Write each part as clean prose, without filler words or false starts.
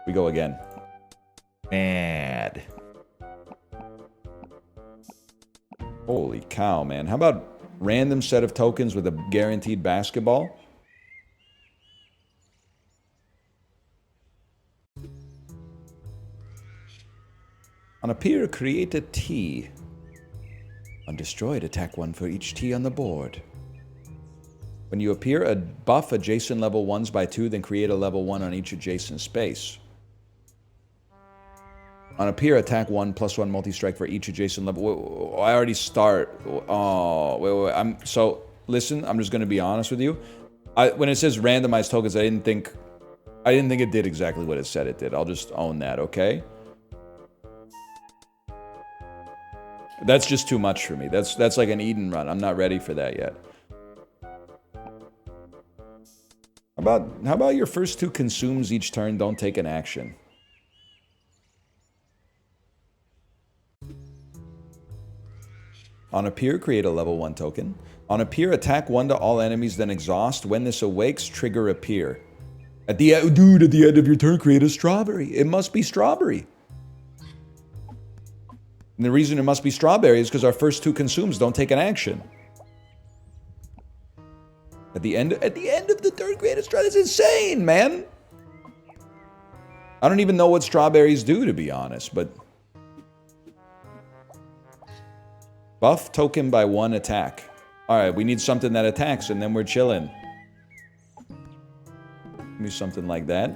We go again. Mad. Holy cow, man. How about random set of tokens with a guaranteed basketball? On appear, create a T. On destroyed, attack 1 for each T on the board. When you appear, buff adjacent level 1s by 2, then create a level 1 on each adjacent space. On appear, attack 1, +1 multi-strike for each adjacent level. I already start. Oh, wait. So, listen, I'm just going to be honest with you. When it says randomized tokens, I didn't think it did exactly what it said it did. I'll just own that, okay? That's just too much for me. That's like an Eden run. I'm not ready for that yet. How about your first 2 consumes each turn, don't take an action? On appear, create a level 1 token. On appear, attack 1 to all enemies, then exhaust. When this awakes, trigger appear. At the end of your turn, create a strawberry. It must be strawberry. And the reason it must be strawberry is because our first 2 consumes don't take an action. At the end of the turn, create a strawberry. That's insane, man. I don't even know what strawberries do, to be honest, but... Buff token by 1 attack. Alright, we need something that attacks, and then we're chilling. Give me something like that.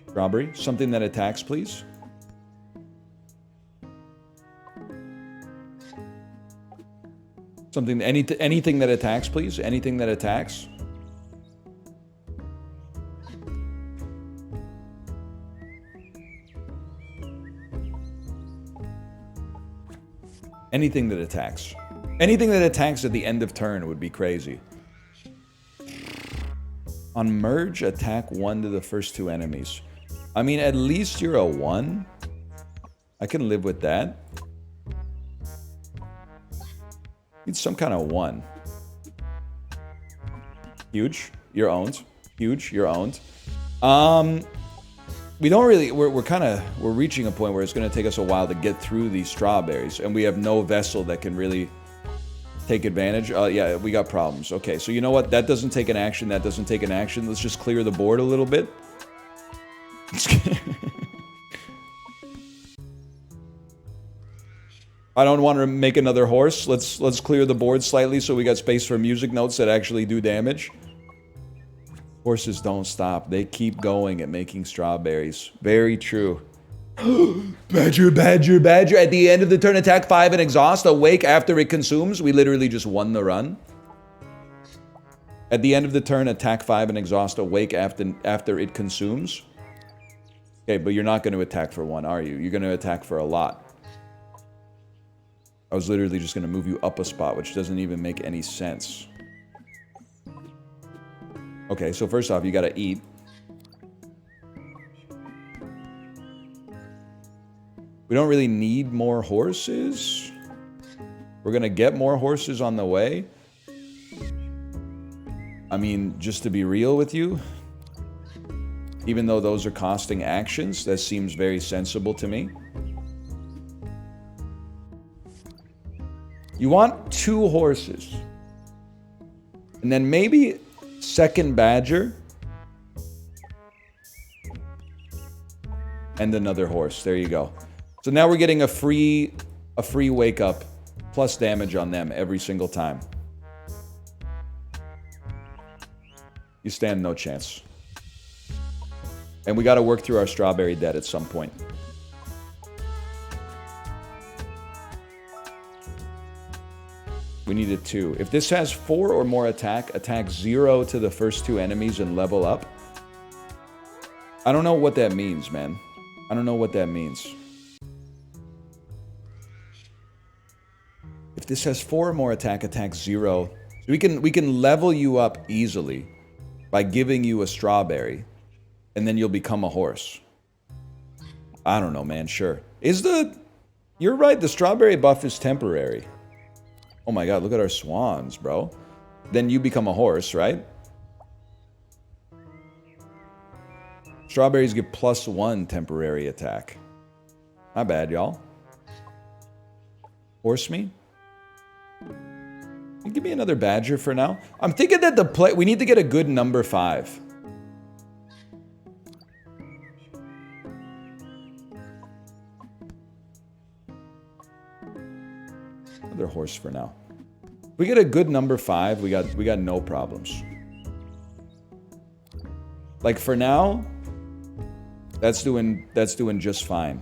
Strawberry, something that attacks, please. Anything that attacks, please. Anything that attacks. Anything that attacks. Anything that attacks at the end of turn would be crazy. On merge, attack 1 to the first 2 enemies. I mean, at least you're a 1. I can live with that. Need some kind of 1. Huge. You're owned. Huge. You're owned. We don't really... We're reaching a point where it's going to take us a while to get through these strawberries. And we have no vessel that can really take advantage. Yeah, we got problems. Okay, so you know what? That doesn't take an action. That doesn't take an action. Let's just clear the board a little bit. I don't want to make another horse. Let's clear the board slightly so we got space for music notes that actually do damage. Horses don't stop. They keep going at making strawberries. Very true. Badger, badger, badger. At the end of the turn, attack 5 and exhaust. Awake after it consumes. We literally just won the run. At the end of the turn, attack 5 and exhaust. Awake after it consumes. Okay, but you're not going to attack for 1, are you? You're going to attack for a lot. I was literally just going to move you up a spot, which doesn't even make any sense. Okay, so first off, you gotta eat. We don't really need more horses. We're gonna get more horses on the way. I mean, just to be real with you, even though those are costing actions, that seems very sensible to me. You want 2 horses. And then maybe... second badger and another horse. There you go. So now we're getting a free wake up plus damage on them every single time. You stand no chance. And we got to work through our strawberry debt at some point. We needed 2. If this has 4 or more attack 0 to the first 2 enemies and level up. I don't know what that means, man. I don't know what that means. If this has 4 or more attack 0, we can level you up easily by giving you a strawberry, and then you'll become a horse. I don't know, man. Sure. You're right. The strawberry buff is temporary. Oh my god, look at our swans, bro. Then you become a horse, right? Strawberries give +1 temporary attack. Not bad, y'all. Horse me. Give me another badger for now. I'm thinking that we need to get a good number 5. Another horse for now. If we get a good number 5, we got no problems. Like for now, that's doing just fine.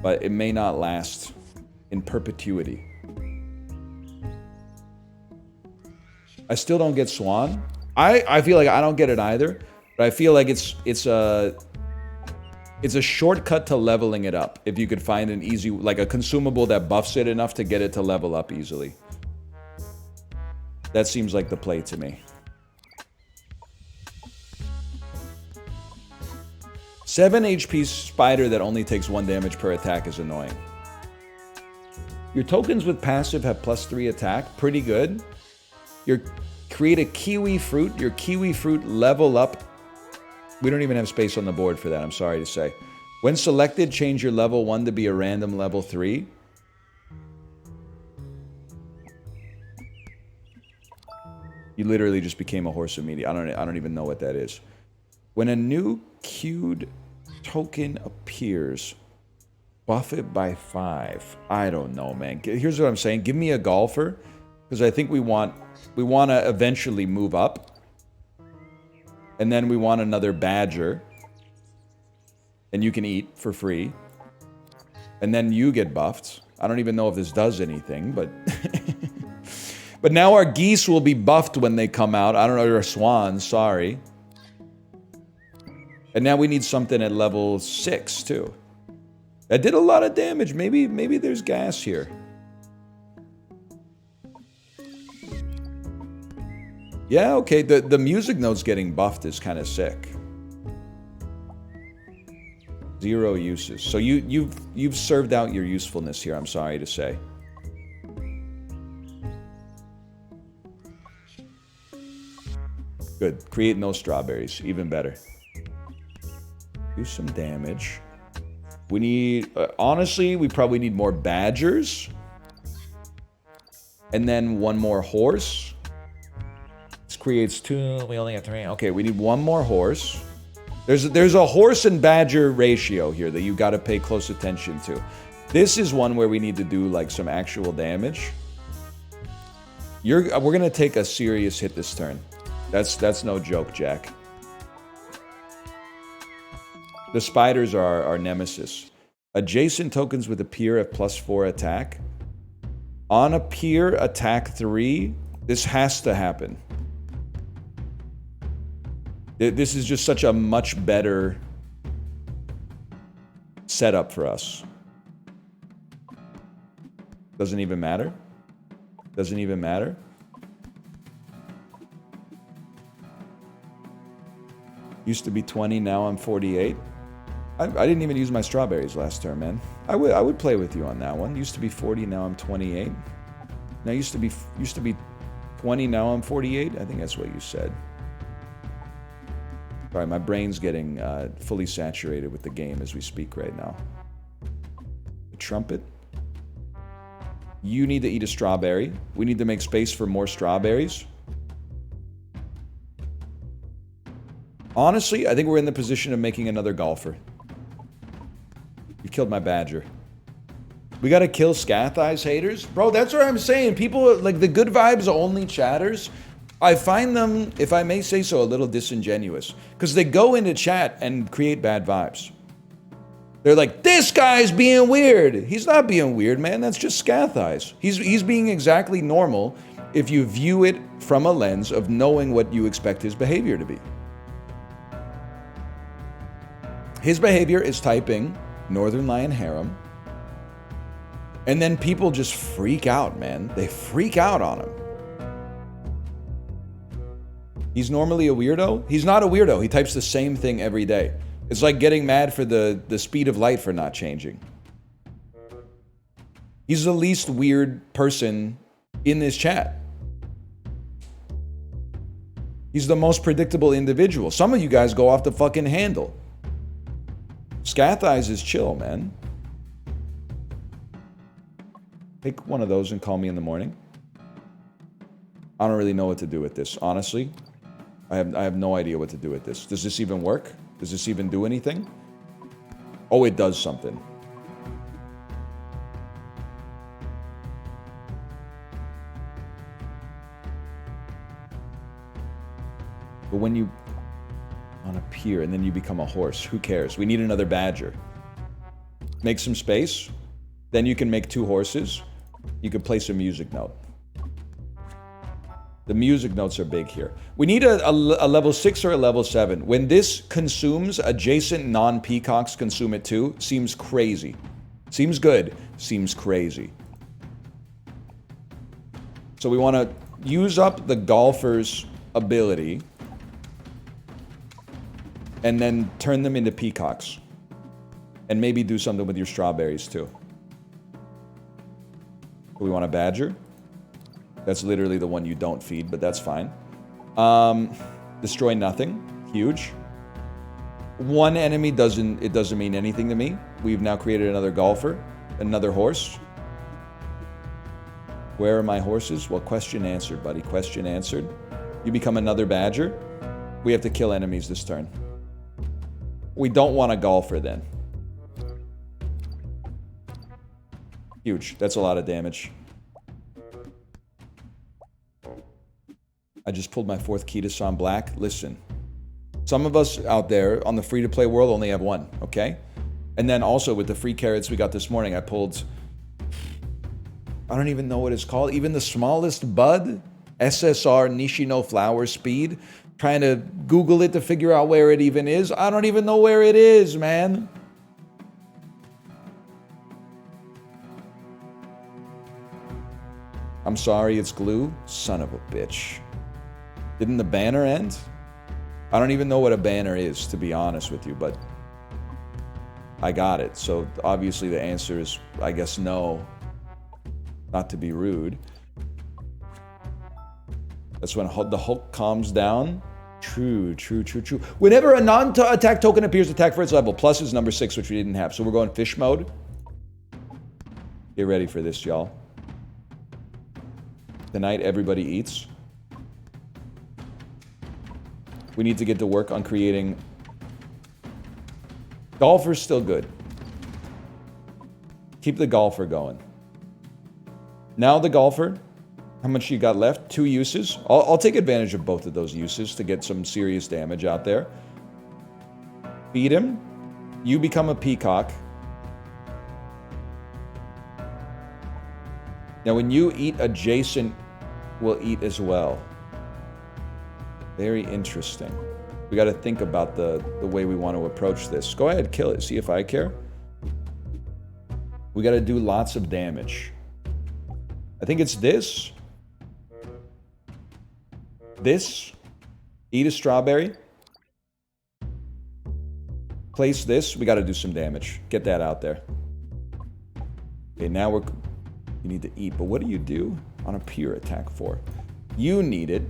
But it may not last in perpetuity. I still don't get Swan. I feel like I don't get it either, but I feel like it's a shortcut to leveling it up. If you could find an easy, like a consumable that buffs it enough to get it to level up easily. That seems like the play to me. 7 HP spider that only takes 1 damage per attack is annoying. Your tokens with passive have +3 attack. Pretty good. Create a kiwi fruit. Your kiwi fruit level up. We don't even have space on the board for that, I'm sorry to say. When selected, change your level 1 to be a random level 3. You literally just became a horse immediately. I don't even know what that is. When a new queued token appears, buff it by 5. I don't know, man. Here's what I'm saying. Give me a golfer, because I think we want to eventually move up. And then we want another badger. And you can eat for free. And then you get buffed. I don't even know if this does anything, but... But now our geese will be buffed when they come out. I don't know, they're swans, sorry. And now we need something at level 6, too. That did a lot of damage. Maybe there's gas here. Yeah, okay, the music notes getting buffed is kind of sick. 0 uses. So you've served out your usefulness here, I'm sorry to say. Good. Create no strawberries. Even better. Do some damage. We need... honestly, we probably need more badgers. And then 1 more horse. This creates 2. We only have 3. Okay, we need 1 more horse. There's a horse and badger ratio here that you got to pay close attention to. This is one where we need to do like some actual damage. We're going to take a serious hit this turn. That's no joke, Jack. The spiders are our nemesis. Adjacent tokens with appear have +4 attack. On appear, attack 3. This has to happen. This is just such a much better setup for us. Doesn't even matter. Doesn't even matter. Used to be 20, now I'm 48. I didn't even use my strawberries last turn, man. I would play with you on that one. Used to be 40, now I'm 28. Now used to be 20, now I'm 48. I think that's what you said. Sorry, my brain's getting fully saturated with the game as we speak right now. The trumpet. You need to eat a strawberry. We need to make space for more strawberries. Honestly, I think we're in the position of making another golfer. You killed my badger. We gotta kill Scath Eyes haters? Bro, that's what I'm saying. People, like, the good vibes only chatters, I find them, if I may say so, a little disingenuous. Because they go into chat and create bad vibes. They're like, this guy's being weird. He's not being weird, man. That's just Scath Eyes. He's being exactly normal if you view it from a lens of knowing what you expect his behavior to be. His behavior is typing Northern Lion Harem. And then people just freak out, man. They freak out on him. He's normally a weirdo. He's not a weirdo. He types the same thing every day. It's like getting mad for the speed of light for not changing. He's the least weird person in this chat. He's the most predictable individual. Some of you guys go off the fucking handle. Scath Eyes is chill, man. Take one of those and call me in the morning. I don't really know what to do with this, honestly. I have no idea what to do with this. Does this even work? Does this even do anything? Oh, it does something. But when you on a pier and then you become a horse, who cares? We need another badger. Make some space. Then you can make 2 horses. You can place a music note. The music notes are big here. We need a level 6 or a level 7. When this consumes, adjacent non-peacocks consume it too. Seems crazy. Seems good. Seems crazy. So we want to use up the golfer's ability and then turn them into peacocks. And maybe do something with your strawberries too. We want a badger. That's literally the one you don't feed, but that's fine. Destroy nothing. Huge. One enemy doesn't mean anything to me. We've now created another golfer, another horse. Where are my horses? Well, question answered, buddy. Question answered. You become another badger. We have to kill enemies this turn. We don't want a golfer then. Huge. That's a lot of damage. I just pulled my 4th Ketis on black. Listen, some of us out there on the free-to-play world only have 1, okay? And then also with the free carrots we got this morning, I pulled, I don't even know what it's called, even the smallest bud, SSR Nishino Flower Speed, trying to Google it to figure out where it even is. I don't even know where it is, man. I'm sorry, it's glue. Son of a bitch. Didn't the banner end? I don't even know what a banner is, to be honest with you, but I got it. So obviously the answer is, I guess, no. Not to be rude. That's when the Hulk calms down. True. Whenever a non-attack token appears, attack for its level. Plus is number 6, which we didn't have. So we're going fish mode. Get ready for this, y'all. Tonight, everybody eats. We need to get to work on creating... Golfer's still good. Keep the golfer going. Now the golfer, how much you got left? 2 uses. I'll take advantage of both of those uses to get some serious damage out there. Feed him. You become a peacock. Now when you eat, adjacent will eat as well. Very interesting. We got to think about the way we want to approach this. Go ahead, kill it. See if I care. We got to do lots of damage. I think it's this. This. Eat a strawberry. Place this. We got to do some damage. Get that out there. Okay, now you need to eat. But what do you do on a pure attack for? You need it.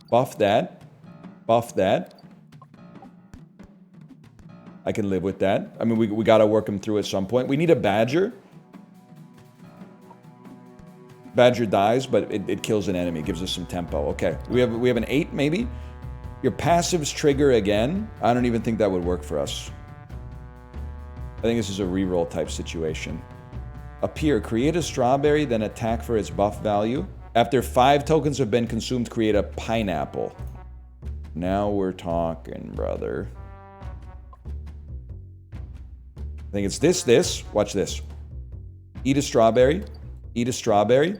Buff that. Buff that. I can live with that. I mean, we got to work him through at some point. We need a badger. Badger dies, but it kills an enemy. Gives us some tempo. Okay. We have an 8, maybe? Your passives trigger again. I don't even think that would work for us. I think this is a reroll type situation. Appear. Create a strawberry, then attack for its buff value. After 5 tokens have been consumed, create a pineapple. Now we're talking, brother. I think it's this. Watch this. Eat a strawberry. Eat a strawberry.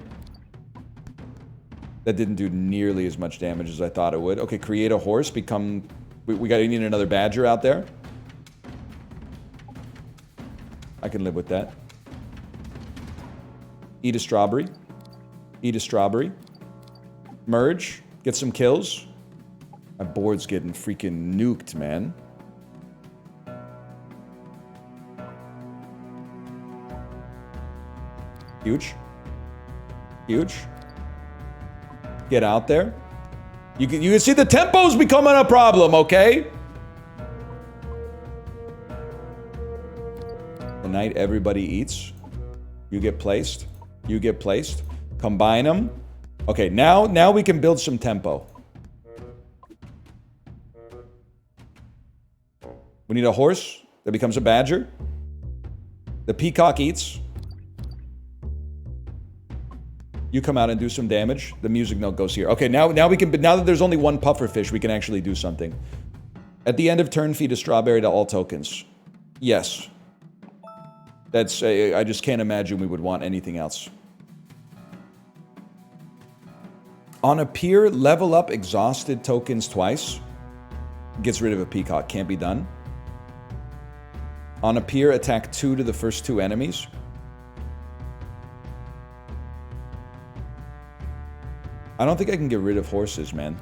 That didn't do nearly as much damage as I thought it would. Okay, create a horse. Become... We need another badger out there. I can live with that. Eat a strawberry. Eat a strawberry. Merge. Get some kills. My board's getting freaking nuked, man. Huge. Huge. Get out there. You can see the tempo's becoming a problem, okay? Tonight, everybody eats. You get placed. You get placed. Combine them. Okay, now we can build some tempo. We need a horse that becomes a badger. The peacock eats. You come out and do some damage. The music note goes here. Okay, now we can. Now that there's only one pufferfish, we can actually do something. At the end of turn, feed a strawberry to all tokens. Yes. That's. I just can't imagine we would want anything else. On a pier, level up exhausted tokens twice. Gets rid of a peacock. Can't be done. On a pier, attack 2 to the first 2 enemies. I don't think I can get rid of horses, man.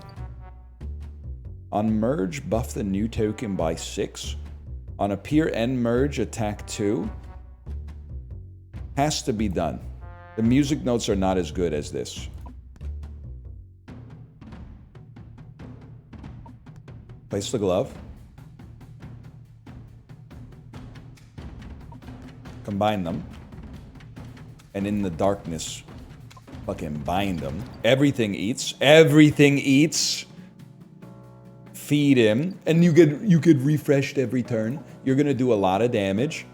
On merge, buff the new token by 6. On a pier end merge, attack 2. Has to be done. The music notes are not as good as this. Place the glove. Combine them. And in the darkness, fucking bind them. Everything eats. Everything eats. Feed him. And you get refreshed every turn. You're gonna do a lot of damage.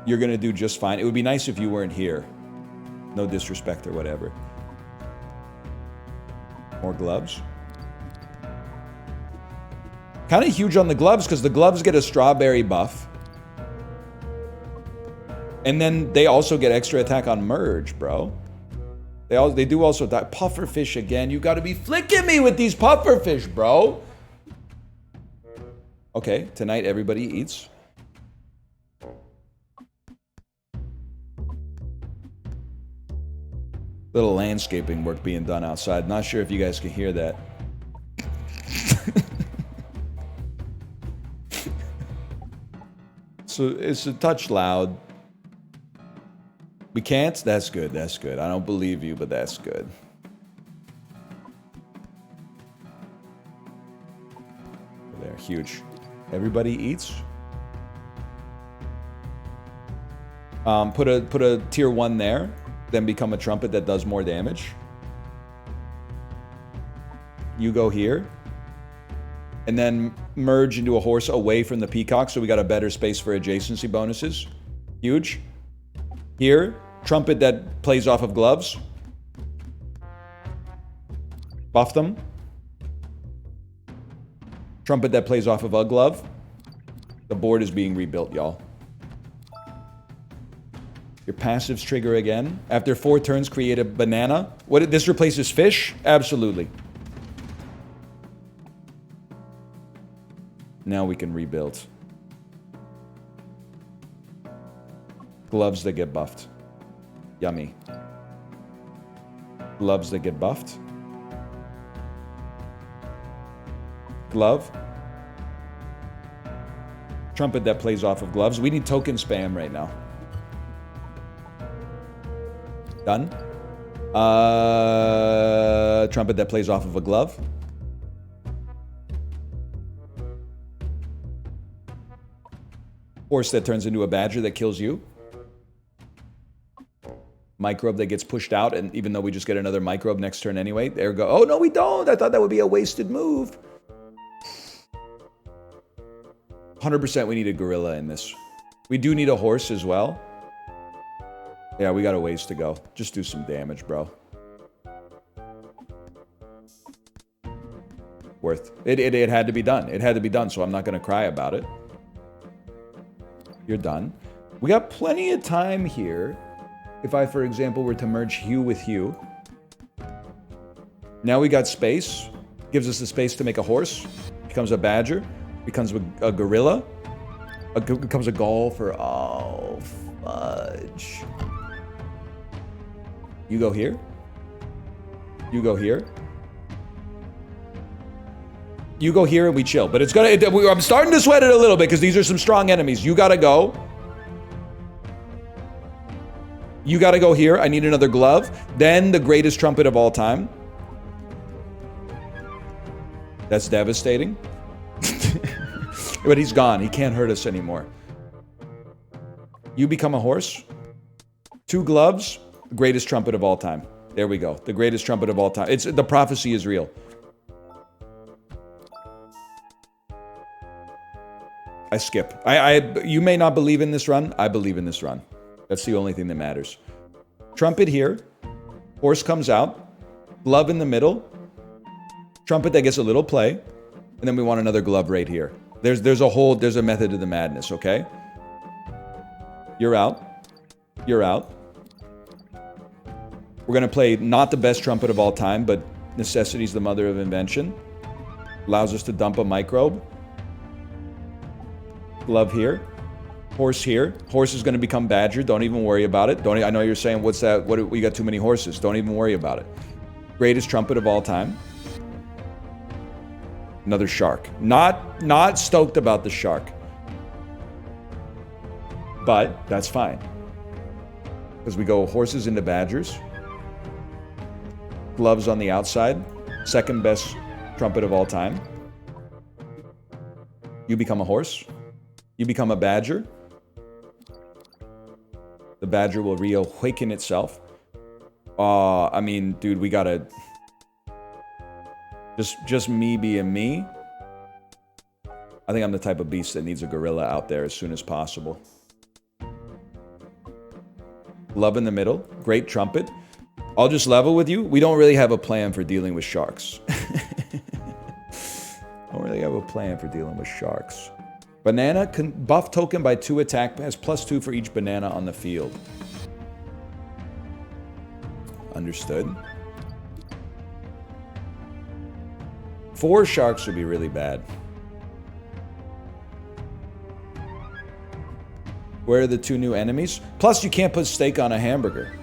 You're gonna do just fine. It would be nice if you weren't here. No disrespect or whatever. More gloves. Kind of huge on the gloves because the gloves get a strawberry buff. And then they also get extra attack on merge, bro. They do also die. Pufferfish again. You gotta be flicking me with these pufferfish, bro. Okay, tonight everybody eats. Little landscaping work being done outside. Not sure if you guys can hear that. So it's a touch loud. We can't? That's good, that's good. I don't believe you, but that's good. There, huge. Everybody eats. Put a tier 1 there, then become a trumpet that does more damage. You go here. And then merge into a horse away from the peacock, so we got a better space for adjacency bonuses. Huge. Here, trumpet that plays off of gloves. Buff them. Trumpet that plays off of a glove. The board is being rebuilt, y'all. Your passives trigger again. After 4 turns, create a banana. What? This replaces fish? Absolutely. Now we can rebuild. Gloves that get buffed. Yummy. Gloves that get buffed. Glove. Trumpet that plays off of gloves. We need token spam right now. Done. Trumpet that plays off of a glove. Horse that turns into a badger that kills you. Microbe that gets pushed out, and even though we just get another microbe next turn anyway, there we go. Oh, no, we don't. I thought that would be a wasted move. 100% we need a gorilla in this. We do need a horse as well. Yeah, we got a ways to go. Just do some damage, bro. Worth. It had to be done. It had to be done, so I'm not going to cry about it. You're done. We got plenty of time here. If I, for example, were to merge Hue with Hue. Now we got space. Gives us the space to make a horse. Becomes a badger. Becomes a gorilla. Becomes a golfer. Oh, fudge. You go here. You go here. You go here and we chill. But it's gonna... I'm starting to sweat it a little bit because these are some strong enemies. You gotta go. You gotta go here. I need another glove. Then the greatest trumpet of all time. That's devastating. But he's gone. He can't hurt us anymore. You become a horse. 2 gloves. Greatest trumpet of all time. There we go. The greatest trumpet of all time. The prophecy is real. I skip. You may not believe in this run. I believe in this run. That's the only thing that matters. Trumpet here. Horse comes out. Glove in the middle. Trumpet that gets a little play. And then we want another glove right here. There's a method to the madness, okay? You're out. You're out. We're going to play not the best trumpet of all time, but necessity's the mother of invention. Allows us to dump a microbe. Glove here. Horse here. Horse is going to become badger. Don't even worry about it. I know you're saying, what's that? We got too many horses. Don't even worry about it. Greatest trumpet of all time. Another shark. Not stoked about the shark. But that's fine. Because we go horses into badgers. Gloves on the outside. Second best trumpet of all time. You become a horse. You become a badger. The badger will reawaken itself. I mean, dude, we gotta... Just me being me. I think I'm the type of beast that needs a gorilla out there as soon as possible. Love in the middle. Great trumpet. I'll just level with you. We don't really have a plan for dealing with sharks. Don't really have a plan for dealing with sharks. Banana can buff token by 2 attack. Has +2 for each banana on the field. Understood. 4 sharks would be really bad. Where are the 2 new enemies? Plus, you can't put steak on a hamburger.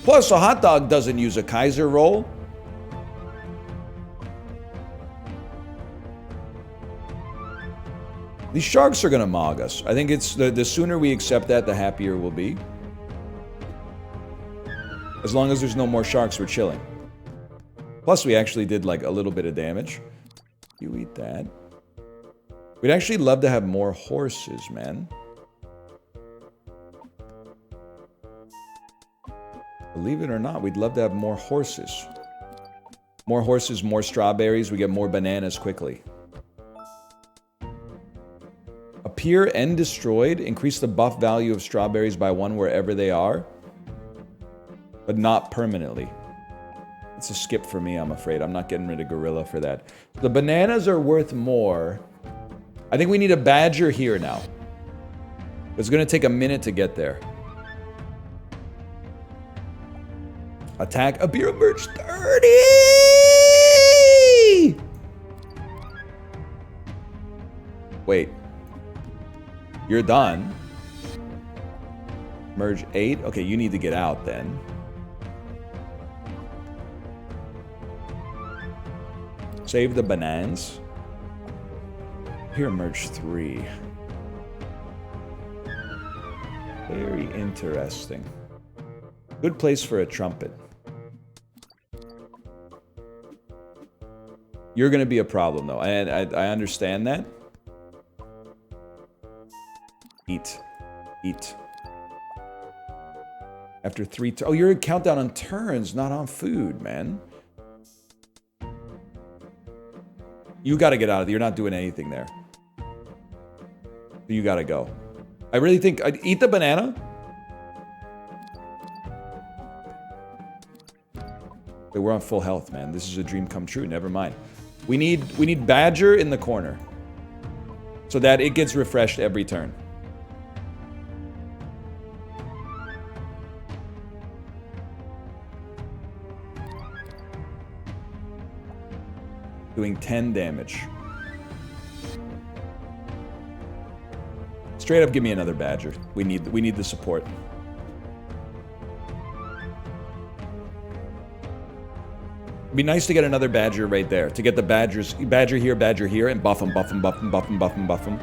Plus, a hot dog doesn't use a Kaiser roll. These sharks are going to mog us. I think it's the sooner we accept that, the happier we'll be. As long as there's no more sharks, we're chilling. Plus, we actually did like a little bit of damage. You eat that. We'd actually love to have more horses, man. Believe it or not, we'd love to have more horses. More horses, more strawberries. We get more bananas quickly. Appear and destroyed. Increase the buff value of strawberries by 1 wherever they are. But not permanently. It's a skip for me, I'm afraid. I'm not getting rid of gorilla for that. The bananas are worth more. I think we need a badger here now. It's going to take a minute to get there. Attack. Appear merge 30! Wait. You're done. Merge 8. Okay, you need to get out then. Save the bananas. Here, merge 3. Very interesting. Good place for a trumpet. You're going to be a problem, though. And I understand that. Eat. Eat. After 3... Oh, you're a countdown on turns, not on food, man. You got to get out of there. You're not doing anything there. You got to go. I really think... eat the banana. Wait, we're on full health, man. This is a dream come true. Never mind. We need Badger in the corner. So that it gets refreshed every turn. Doing 10 damage. Straight up give me another Badger. We need the support. It'd be nice to get another Badger right there. To get the Badgers, Badger here, and buff them, buff them, buff them, buff them, buff them, buff them.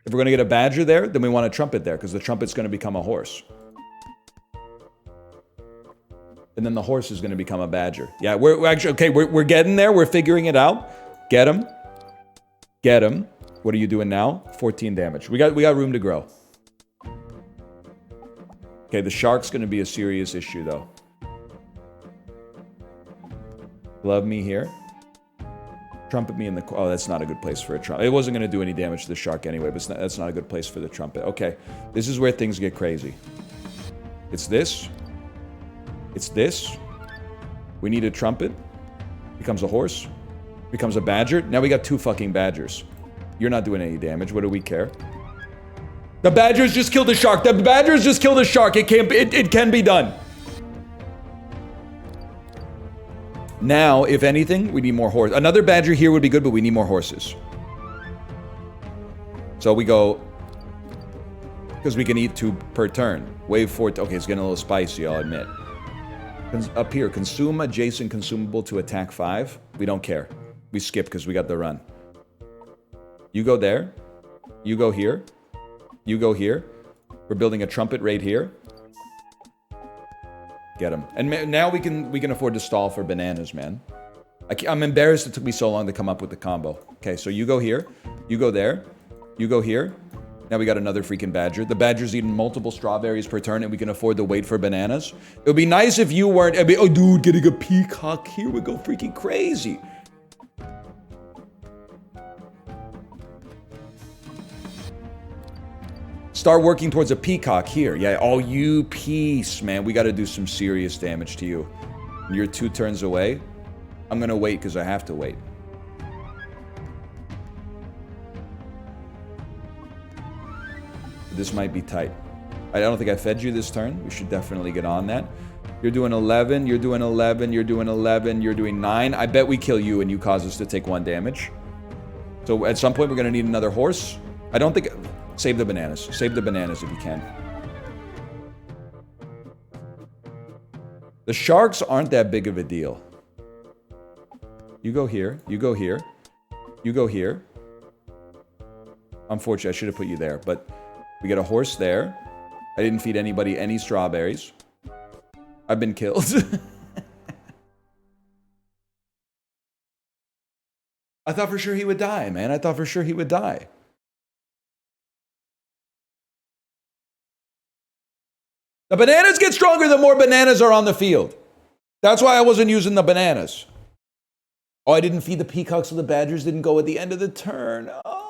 If we're going to get a Badger there, then we want a Trumpet there, because the Trumpet's going to become a horse. And then the horse is going to become a badger. Yeah, we're actually, okay, we're getting there. We're figuring it out. Get him. Get him. What are you doing now? 14 damage. We got room to grow. Okay, the shark's going to be a serious issue, though. Glove me here. Trumpet me in the... Oh, that's not a good place for a trumpet. It wasn't going to do any damage to the shark anyway, but that's not a good place for the trumpet. Okay, this is where things get crazy. It's this. It's this. We need a trumpet. Becomes a horse. Becomes a badger. Now we got 2 fucking badgers. You're not doing any damage. What do we care? The badgers just killed the shark. The badgers just killed the shark. It can be done. Now, if anything, we need more horses. Another badger here would be good, but we need more horses. So we go... Because we can eat 2 per turn. Wave 4... Okay, it's getting a little spicy, I'll admit. Up here, consume adjacent consumable to attack 5. We don't care. We skip because we got the run. You go there. You go here. You go here. We're building a trumpet right here. Get him. And now we can afford to stall for bananas, man. I'm embarrassed it took me so long to come up with the combo. Okay, so you go here. You go there. You go here. Now we got another freaking badger. The badger's eating multiple strawberries per turn, and we can afford to wait for bananas. It would be nice if you weren't... oh, dude, getting a peacock here would go freaking crazy. Start working towards a peacock here. Yeah, oh, you piece, man. We got to do some serious damage to you. You're 2 turns away. I'm going to wait because I have to wait. This might be tight. I don't think I fed you this turn. We should definitely get on that. You're doing 11. You're doing 11. You're doing 11. You're doing 9. I bet we kill you and you cause us to take 1 damage. So at some point, we're going to need another horse. I don't think... Save the bananas. Save the bananas if you can. The sharks aren't that big of a deal. You go here. You go here. You go here. Unfortunately, I should have put you there, but we get a horse there. I didn't feed anybody any strawberries. I've been killed. I thought for sure he would die, man. I thought for sure he would die. The bananas get stronger the more bananas are on the field. That's why I wasn't using the bananas. Oh, I didn't feed the peacocks so the badgers didn't go at the end of the turn. Oh.